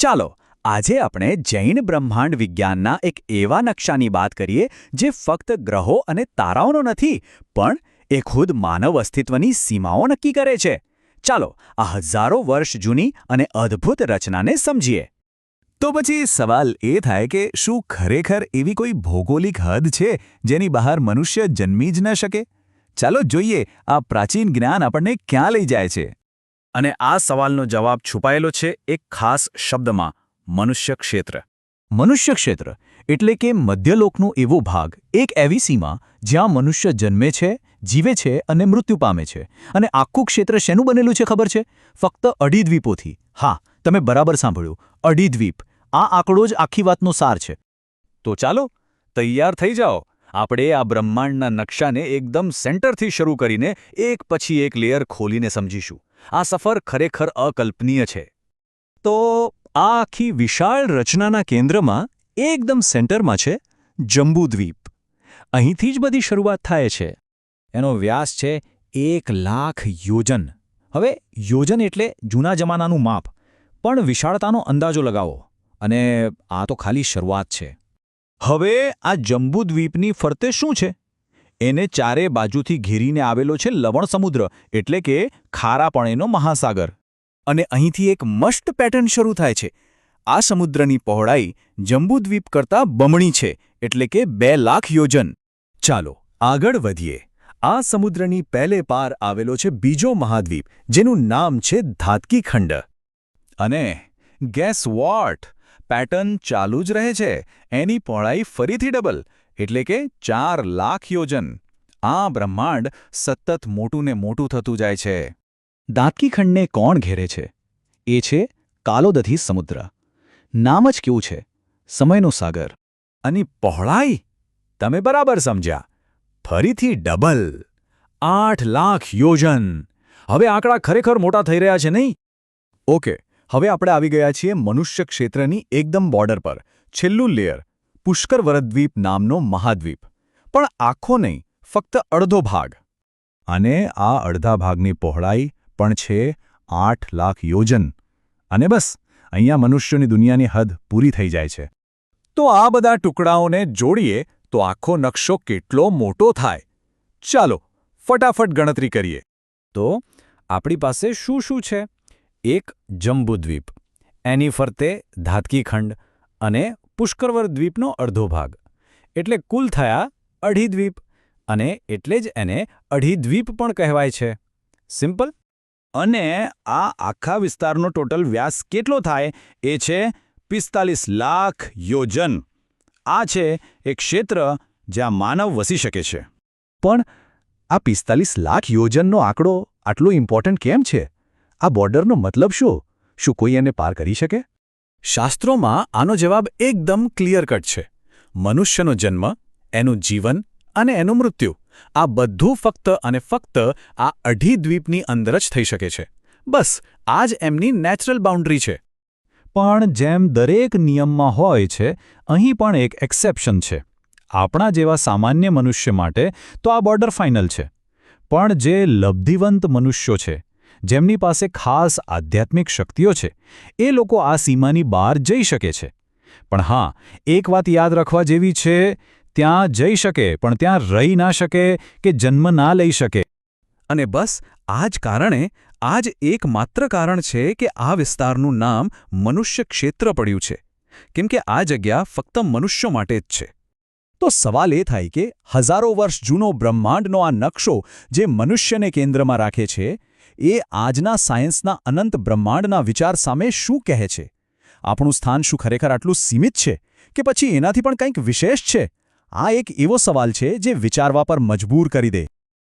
ચાલો આજે આપણે જૈન બ્રહ્માંડ વિજ્ઞાનના એક એવા નકશાની વાત કરીએ જે ફક્ત ગ્રહો અને તારાઓનો નથી પણ એ ખુદ માનવ અસ્તિત્વની સીમાઓ નક્કી કરે છે. ચાલો આ હજારો વર્ષ જૂની અને અદ્ભુત રચનાને સમજીએ. તો પછી સવાલ એ થાય કે શું ખરેખર એવી કોઈ ભૌગોલિક હદ છે જેની બહાર મનુષ્ય જન્મી જ ન શકે? ચાલો જોઈએ આ પ્રાચીન જ્ઞાન આપણને ક્યાં લઈ જાય છે. અને આ સવાલનો જવાબ છુપાયેલો છે એક ખાસ શબ્દમાં, મનુષ્ય ક્ષેત્ર. મનુષ્ય ક્ષેત્ર એટલે કે મધ્યલોકનો એવો ભાગ, એક એવી સીમા જ્યાં મનુષ્ય જન્મે છે, જીવે છે અને મૃત્યુ પામે છે. અને આખું ક્ષેત્ર શેનું બનેલું છે ખબર છે? ફક્ત 2 દ્વીપોથી. હા, તમે બરાબર સાંભળ્યું, 2 દ્વીપ. આ આંકડો જ આખી વાતનો સાર છે. તો ચાલો તૈયાર થઈ જાઓ. આપણે આ બ્રહ્માંડના નકશાને એકદમ સેન્ટરથી શરૂ કરીને એક પછી એક લેયર ખોલીને સમજીશું. આ સફર ખરેખર અકલ્પનીય છે. તો આ આખી વિશાળ રચનાના કેન્દ્રમાં એકદમ સેન્ટરમાં છે જંબુદ્વીપ. અહીંથી જ બધી શરૂઆત થાય છે. એનો વ્યાસ છે 1,00,000 યોજન. હવે યોજન એટલે જૂના જમાનાનું માપ, પણ વિશાળતાનો અંદાજો લગાવો. અને આ તો ખાલી શરૂઆત છે. હવે આ જંબુદ્વીપની ફરતે શું છે? એને ચારે બાજુથી ઘેરીને આવેલો છે લવણ સમુદ્ર, એટલે કે ખારા પાણીનો મહાસાગર. અને અહીંથી એક મસ્ત પેટર્ન શરૂ થાય છે. આ સમુદ્રની પહોળાઈ જંબુદ્વીપ કરતાં બમણી છે, એટલે કે 2,00,000 યોજન. ચાલો આગળ વધીએ. આ સમુદ્રની પહેલે પાર આવેલો છે બીજો મહાદ્વીપ, જેનું નામ છે ધાતકી ખંડ. અને ગેસ વોટ? પેટર્ન ચાલુ જ રહે છે. એની પહોળાઈ ફરીથી ડબલ, એટલે કે 4,00,000 યોજન. આ બ્રહ્માંડ સતત મોટું ને મોટું થતું જાય છે. ધાતકી ખંડને કોણ ઘેરે છે? એ છે કાલોદધી સમુદ્ર. નામ જ કેવું છે, સમયનો સાગર. અને પહોળાઈ? તમે બરાબર સમજ્યા, ફરીથી ડબલ, 8,00,000 યોજન. હવે આંકડા ખરેખર મોટા થઈ રહ્યા છે નહીં? ઓકે, હવે આપણે આવી ગયા છીએ મનુષ્ય ક્ષેત્રની એકદમ બોર્ડર પર. છેલ્લું લેયર, પુષ્કરવરદ્વીપ નામનો મહાદ્વીપ. પણ આખો નહીં, ફક્ત અડધો ભાગ. અને આ અડધા ભાગની પહોળાઈ પણ છે 8,00,000 યોજન. અને બસ અહીંયા મનુષ્યોની દુનિયાની હદ પૂરી થઈ જાય છે. તો આ બધા ટુકડાઓને જોડીએ તો આખો નકશો કેટલો મોટો થાય. ચાલો ફટાફટ ગણતરી કરીએ. તો આપણી પાસે શું શું છે? એક જંબુદ્વીપ, એની ફરતે ધાતકી ખંડ અને પુષ્કરવર દ્વીપનો અડધો ભાગ, એટલે કુલ થયા 2.5 દ્વીપ. અને એટલે જ એને 2.5 દ્વીપ પણ કહેવાય છે. સિમ્પલ. અને આ આખા વિસ્તારનો ટોટલ વ્યાસ કેટલો થાય? એ છે 45,00,000 યોજન. આ છે એક ક્ષેત્ર જ્યાં માનવ વસી શકે છે. પણ આ 45,00,000 યોજનનો આંકડો આટલો ઇમ્પોર્ટન્ટ કેમ છે? આ બોર્ડરનો મતલબ શું? શું કોઈ એને પાર કરી શકે? શાસ્ત્રોમાં આનો જવાબ એકદમ ક્લિયર કટ છે. મનુષ્યનો જન્મ, એનું જીવન અને એનું મૃત્યુ, આ બધું ફક્ત અને ફક્ત આ 2.5 દ્વીપની અંદર જ થઈ શકે છે. બસ આ જ એમની નેચરલ બાઉન્ડ્રી છે. પણ જેમ દરેક નિયમમાં હોય છે, અહીં પણ એક એક્સેપ્શન છે. આપણા જેવા સામાન્ય મનુષ્ય માટે તો આ બોર્ડર ફાઇનલ છે. પણ જે લબ્ધિવંત મનુષ્યો છે, જેમની પાસે ખાસ આધ્યાત્મિક શક્તિઓ છે, એ લોકો આ સીમાની બહાર જઈ શકે છે. પણ હા, એક વાત યાદ રાખવા જેવી છે, ત્યાં જઈ શકે પણ ત્યાં રહી ના શકે કે જન્મ ના લઈ શકે. અને બસ આ જ કારણે, આ જ એકમાત્ર કારણ છે કે આ વિસ્તારનું નામ મનુષ્ય ક્ષેત્ર પડ્યું છે. કેમ કે આ જગ્યા ફક્ત મનુષ્યો માટે જ છે. તો સવાલ એ થાય કે હજારો વર્ષ જૂનો બ્રહ્માંડનો આ નકશો જે મનુષ્યને કેન્દ્રમાં રાખે છે, એ આજના સાયન્સના અનંત બ્રહ્માંડના વિચાર સામે શું કહે છે? આપણું સ્થાન શું ખરેખર આટલું સીમિત છે કે પછી એનાથી પણ કંઈક વિશેષ છે? આ એક એવો સવાલ છે જે વિચારવા પર મજબૂર કરી દે.